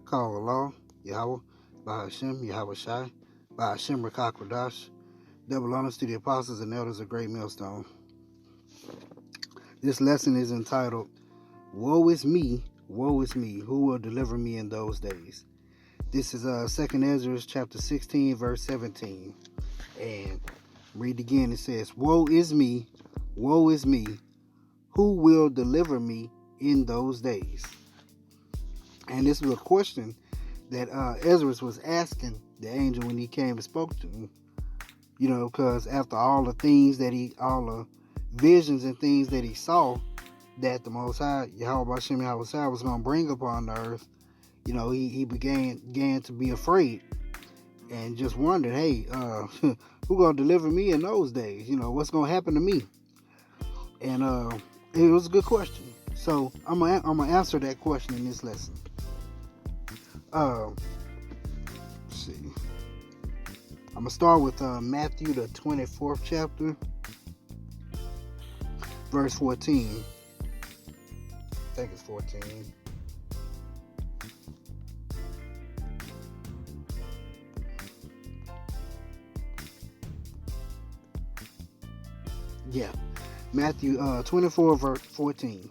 Call Allah, Yahweh, Bahashem, Yahweh Shai, Bahashem Rakakwadash. Double honors to the apostles and elders of Great Millstone. This lesson is entitled, Woe is me, who will deliver me in those days? This is 2nd Ezra chapter 16, verse 17. And read again, it says, woe is me, who will deliver me in those days? And this was a question that Ezra was asking the angel when he came and spoke to him. You know, because after all the things that all the visions and things that he saw that the Most High, Yahweh Hashem Yahweh was going to bring upon the earth, you know, he began to be afraid and just wondered, hey, who going to deliver me in those days? You know, what's going to happen to me? And it was a good question. So I'm gonna answer that question in this lesson. Let's see. I'm gonna start with Matthew the 24th chapter, verse 14. I think it's 14. Yeah, Matthew 24, verse 14.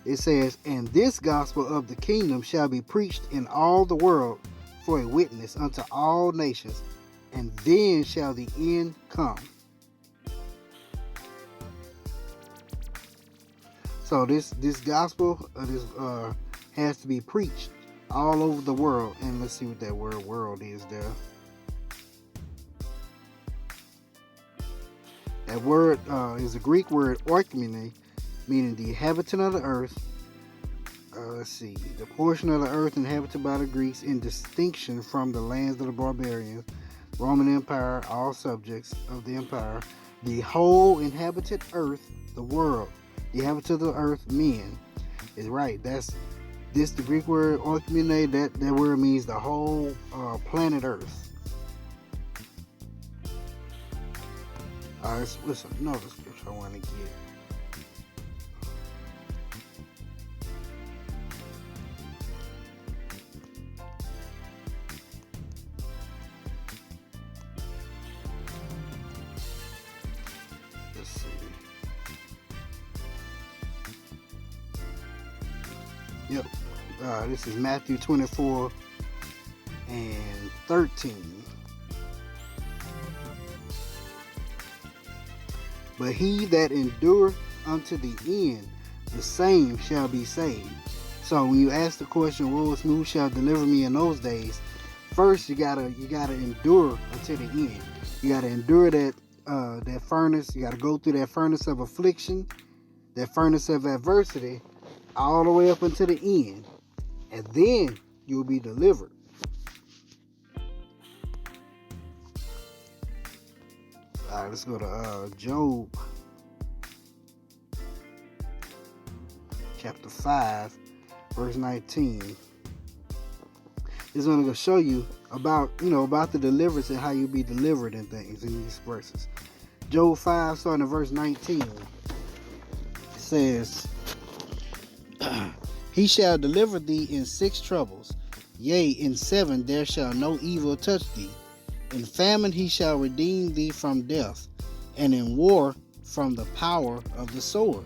It says, and this gospel of the kingdom shall be preached in all the world for a witness unto all nations, and then shall the end come. So this gospel has to be preached all over the world. And let's see what that word world is there. That word is a Greek word oikoumene, meaning the inhabitant of the earth. Let's see, the portion of the earth inhabited by the Greeks in distinction from the lands of the barbarians, Roman Empire, all subjects of the empire, the whole inhabited earth, the world, the inhabitant of the earth, men. Is right. That's this the Greek word oikoumene. That word means the whole planet Earth. All right, listen. Another scripture I want to get. Yep. This is Matthew 24 and 13. But he that endureth unto the end, the same shall be saved. So when you ask the question, who shall deliver me in those days? First, you gotta endure until the end. You gotta endure that furnace. You gotta go through that furnace of affliction, that furnace of adversity, all the way up until the end, and then you'll be delivered. All right, let's go to Job chapter 5, verse 19. This is going to show you about the deliverance and how you be delivered in things in these verses. Job 5, starting at verse 19, it says, he shall deliver thee in 6 troubles, yea, in 7 there shall no evil touch thee. In famine he shall redeem thee from death, and in war from the power of the sword.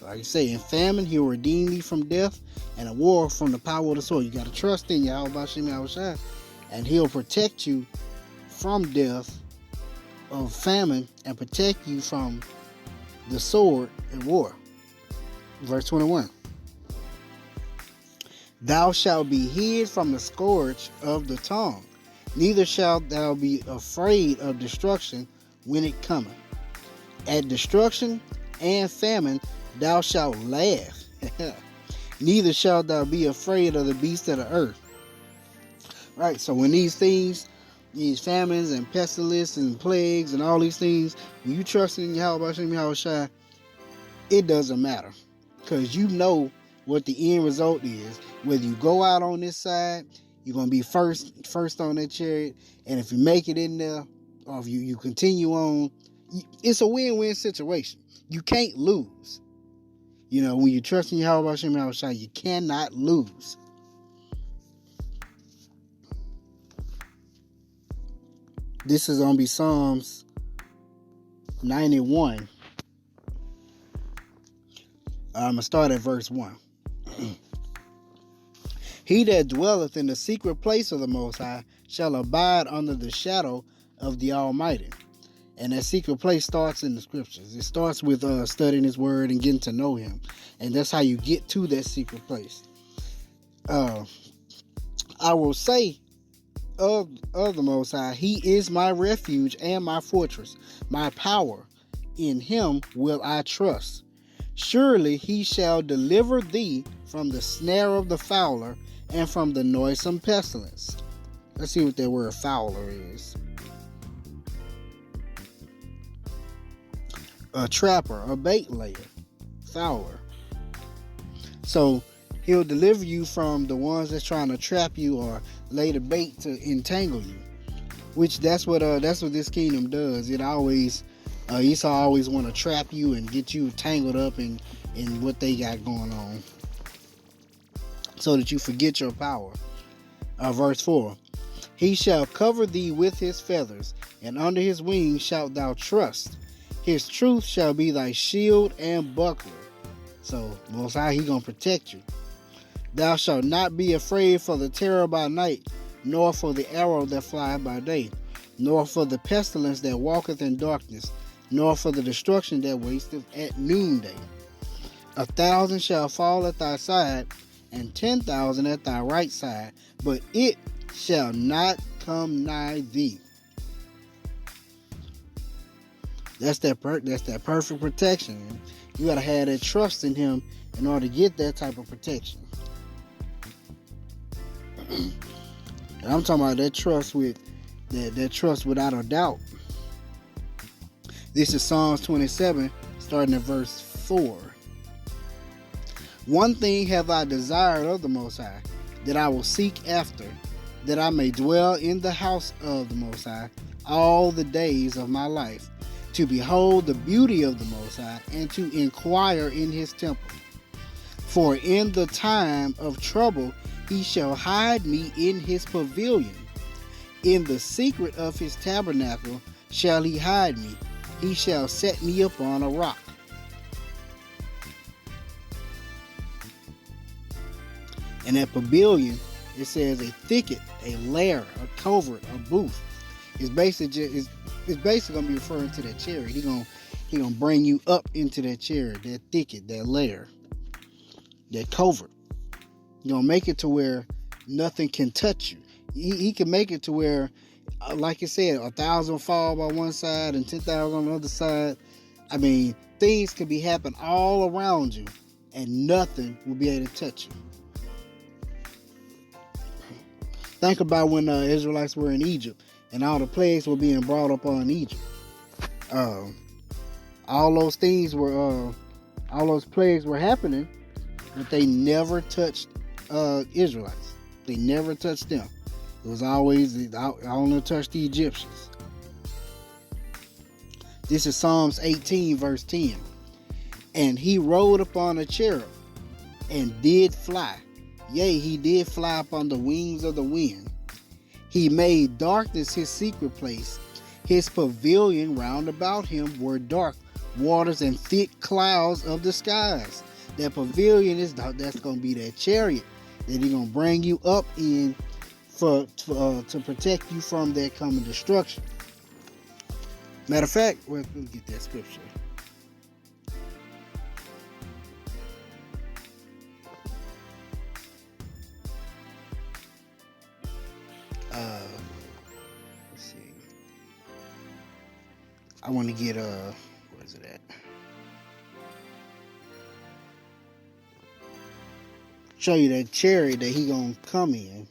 Like I say, in famine he'll redeem thee from death, and in war from the power of the sword. You got to trust in Yahweh Hashem Yahweh Shai, and he'll protect you from death, of famine, and protect you from the sword in war. Verse 21. Thou shalt be hid from the scourge of the tongue, neither shalt thou be afraid of destruction when it cometh. At destruction and famine thou shalt laugh, neither shalt thou be afraid of the beasts of the earth. Right, so when these things, these famines and pestilence and plagues and all these things, when you trust in Yahweh Hashem Yahweh Shai, it doesn't matter, because you know what the end result is. Whether you go out on this side, you're going to be first on that chariot, and if you make it in there, or if you continue on, it's a win-win situation. You can't lose. You know, when you trust in Yahweh Hashem Yahweh Shai, you cannot lose. This is going to be Psalms 91. I'm going to start at verse 1. He that dwelleth in the secret place of the Most High shall abide under the shadow of the Almighty. And that secret place starts in the scriptures. It starts with studying His Word and getting to know Him. And that's how you get to that secret place. I will say of the Most High, He is my refuge and my fortress, my power. In Him will I trust. Surely He shall deliver thee from the snare of the fowler and from the noisome pestilence. Let's see what that word fowler is. A trapper, a bait layer, fowler. So He'll deliver you from the ones that's trying to trap you or lay the bait to entangle you. Which that's what this kingdom does. It always Esau always want to trap you and get you tangled up in what they got going on, so that you forget your power. Verse 4. He shall cover thee with His feathers, and under His wings shalt thou trust. His truth shall be thy shield and buckler. So, Most High, He gonna protect you. Thou shalt not be afraid for the terror by night, nor for the arrow that flieth by day, nor for the pestilence that walketh in darkness, nor for the destruction that wasteth at noonday. 1,000 shall fall at thy side, and 10,000 at thy right side, but it shall not come nigh thee. That's that perfect protection. You gotta have that trust in Him in order to get that type of protection. And I'm talking about that trust that trust without a doubt. This is Psalms 27, starting at verse 4. One thing have I desired of the Most High, that I will seek after, that I may dwell in the house of the Most High all the days of my life, to behold the beauty of the Most High, and to inquire in His temple. For in the time of trouble He shall hide me in His pavilion. In the secret of His tabernacle shall He hide me. He shall set me upon a rock. And that pavilion, it says a thicket, a lair, a covert, a booth. It's basically gonna be referring to that chariot. He gonna bring you up into that chariot, that thicket, that lair, that covert. He gonna make it to where nothing can touch you. He can make it to where, like I said, 1,000 fall by one side and 10,000 on the other side. I mean, things could be happening all around you, and nothing will be able to touch you. Think about when the Israelites were in Egypt and all the plagues were being brought up on Egypt. All those plagues were happening, but they never touched Israelites. They never touched them. It was always, I only touched the Egyptians. This is Psalms 18, verse 10. And He rode upon a cherub and did fly. Yea, He did fly upon the wings of the wind. He made darkness His secret place. His pavilion round about Him were dark waters and thick clouds of the skies. That pavilion that's going to be that chariot that He's going to bring you up in to protect you from that coming destruction. Matter of fact, let's get that scripture. Let's see. I want to get where is it at? Show you that chariot that He gonna come in.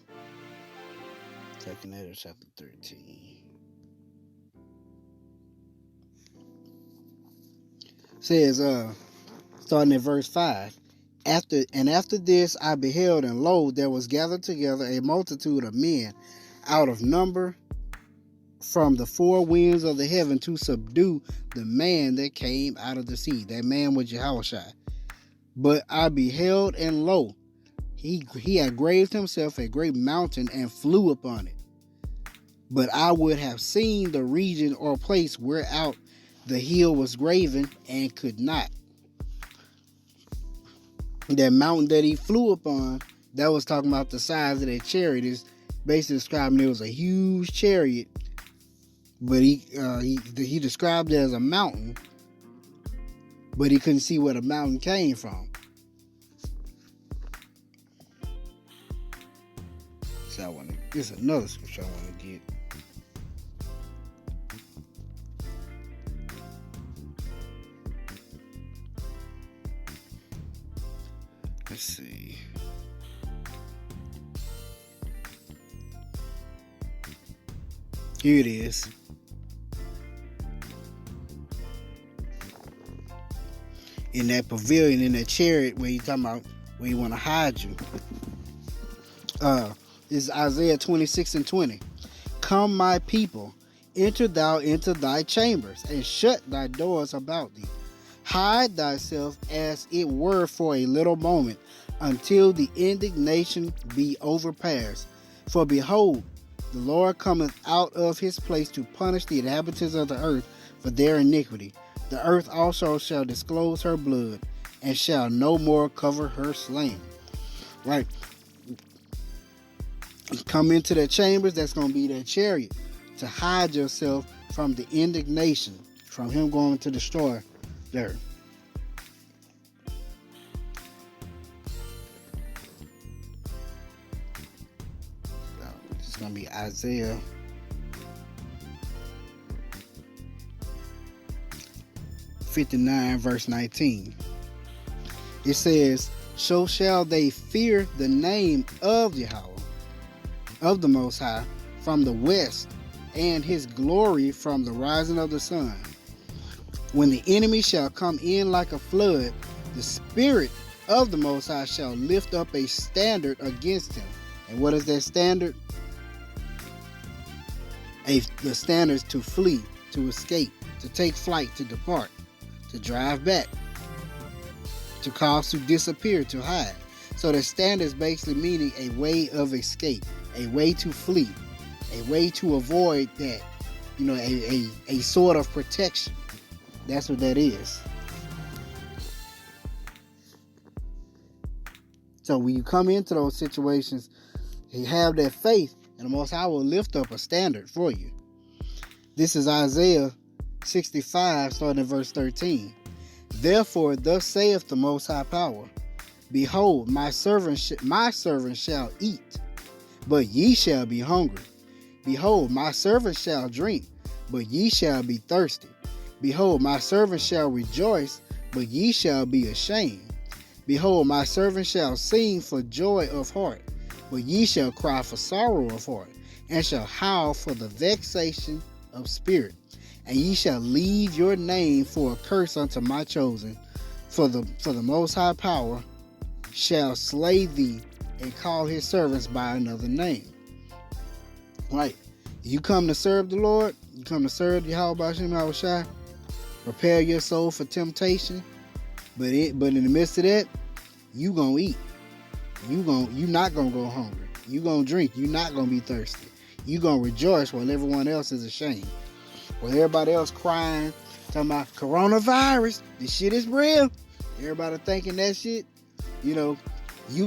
2nd Ezra chapter 13. Says, starting at verse 5. After this I beheld, and lo, there was gathered together a multitude of men out of number from the four winds of the heaven to subdue the man that came out of the sea. That man was Yahushua. But I beheld, and lo, he had graved himself a great mountain and flew upon it. but I would have seen the region or place whereout the hill was graven and could not. That mountain that he flew upon, that was talking about the size of that chariot, is basically describing it was a huge chariot, but he described it as a mountain, but he couldn't see where the mountain came from. So this is another scripture I want to get. Let's see. Here it is. In that pavilion, in that chariot where you talking about where you want to hide you. Is Isaiah 26:20. Come, my people, enter thou into thy chambers, and shut thy doors about thee. Hide thyself as it were for a little moment, until the indignation be overpast. For behold, the Lord cometh out of his place to punish the inhabitants of the earth for their iniquity. The earth also shall disclose her blood, and shall no more cover her slain. Right? Come into the chambers, that's going to be that chariot, to hide yourself from the indignation, from him going to destroy there. So, it's going to be Isaiah 59 verse 19. It says, so shall they fear the name of Yahweh, of the Most High, from the west, and his glory from the rising of the sun. When the enemy shall come in like a flood, the Spirit of the Most High shall lift up a standard against him. And what is that standard? The standard is to flee, to escape, to take flight, to depart, to drive back, to cause to disappear, to hide. So the standard is basically meaning a way of escape, a way to flee, a way to avoid that, a sort of protection. That's what that is. So when you come into those situations, you have that faith, and the Most High will lift up a standard for you. This is Isaiah 65, starting at verse 13. Therefore, thus saith the Most High Power, behold, my servant shall eat, but ye shall be hungry. Behold, my servant shall drink, but ye shall be thirsty. Behold, my servant shall rejoice, but ye shall be ashamed. Behold, my servant shall sing for joy of heart, but ye shall cry for sorrow of heart, and shall howl for the vexation of spirit. And ye shall leave your name for a curse unto my chosen, for the Most High Power shall slay thee, and call his servants by another name. Right? You come to serve the Lord, you come to serve Yahweh B'Shem Yahushua, prepare your soul for temptation, but in the midst of that, you gonna eat. You not gonna go hungry. You gonna drink. You not gonna be thirsty. You gonna rejoice while everyone else is ashamed. While everybody else crying, talking about coronavirus, this shit is real. Everybody thinking that shit, you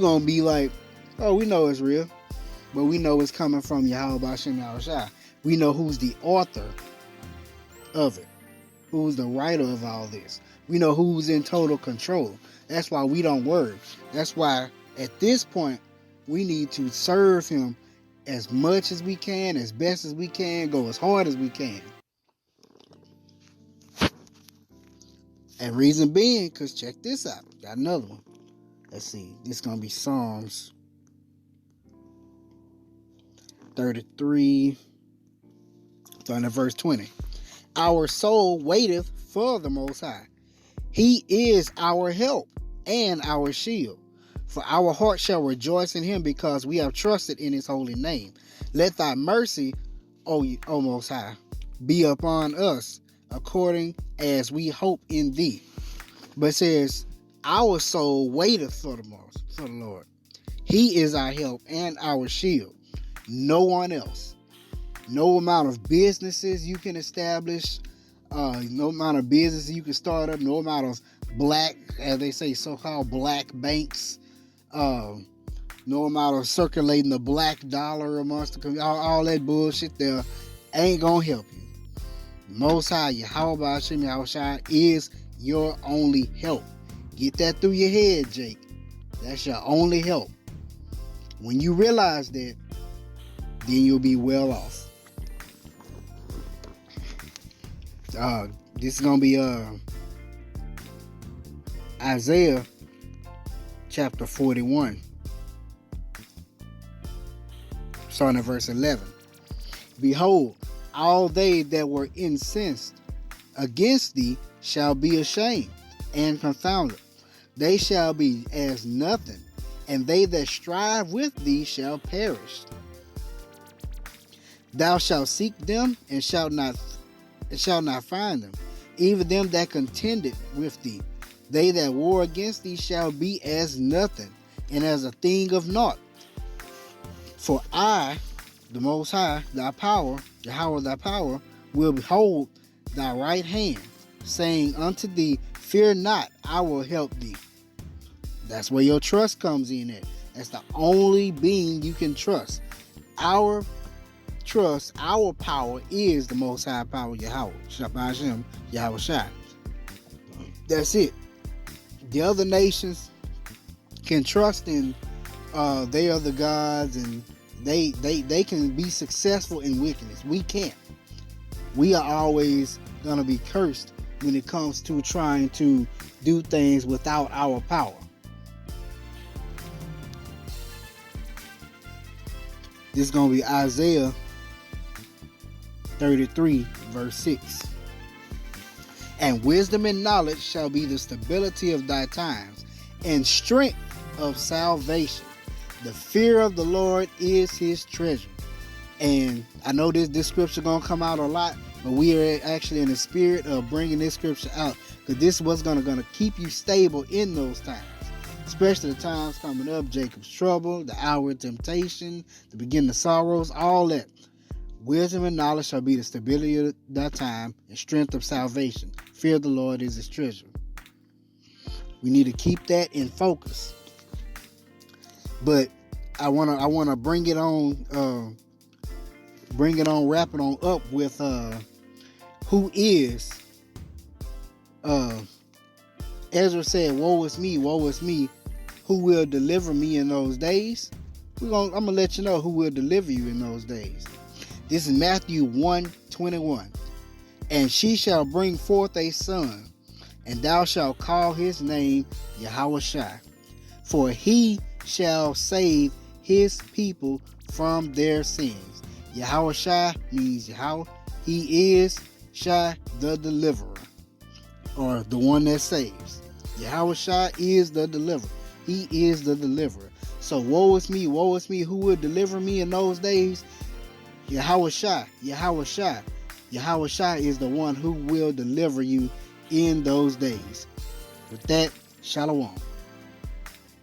gonna be like, oh, we know it's real, but we know it's coming from Yahweh B'Shem Yahushua. We know who's the author of it, who's the writer of all this. We know who's in total control. That's why we don't worry. That's why at this point we need to serve him as much as we can, as best as we can, go as hard as we can. And reason being, because check this out. Got another one. Let's see. This is going to be Psalms 33, starting at verse 20. Our soul waiteth for the Most High. He is our help and our shield. For our heart shall rejoice in him, because we have trusted in his holy name. Let thy mercy, O Most High, be upon us, according as we hope in thee. But it says, our soul waiteth for the Lord. He is our help and our shield. No one else. No amount of businesses you can establish, no amount of businesses you can start up, no amount of black, as they say, so-called black banks, no amount of circulating the black dollar amongst the community, all that bullshit there ain't gonna help you. Most High, Yahweh Ba'ashem Yahushua is your only help. Get that through your head, Jake. That's your only help. When you realize that, then you'll be well off. This is gonna be Isaiah chapter 41, starting at verse 11. Behold, all they that were incensed against thee shall be ashamed and confounded. They shall be as nothing, and they that strive with thee shall perish. Thou shalt seek them and shalt not find them, even them that contended with thee. They that war against thee shall be as nothing, and as a thing of naught. For I, the Most High, thy power, Yahweh thy power, will hold thy right hand, saying unto thee, fear not, I will help thee. That's where your trust comes in at. That's the only being you can trust. Our trust, our power is the Most High power, Yahweh, Shabbat Yahweh Shai. That's it. The other nations can trust in they are the gods, and they can be successful in wickedness. We can't. We are always going to be cursed when it comes to trying to do things without our power. This is going to be Isaiah 33 verse 6. And wisdom and knowledge shall be the stability of thy times, and strength of salvation. The fear of the Lord is his treasure. And I know this scripture gonna come out a lot, but we are actually in the spirit of bringing this scripture out, because this is what's gonna keep you stable in those times, especially the times coming up, Jacob's trouble, the hour of temptation, the beginning of sorrows, all that. Wisdom and knowledge shall be the stability of thy time, and strength of salvation. Fear of the Lord is his treasure. We need to keep that in focus. But I wanna bring it on, wrap it on up with who is. Ezra said, "Woe is me, who will deliver me in those days?" I'm gonna let you know who will deliver you in those days. This is Matthew 1:21. And she shall bring forth a son, and thou shalt call his name Yahushua, for he shall save his people from their sins. Yahushua means Yahweh. He is Shai, the deliverer, or the one that saves. Yahushua is the deliverer. He is the deliverer. So woe is me, who will deliver me in those days? Yahushua. Yahushua is the one who will deliver you in those days. With that, shalom.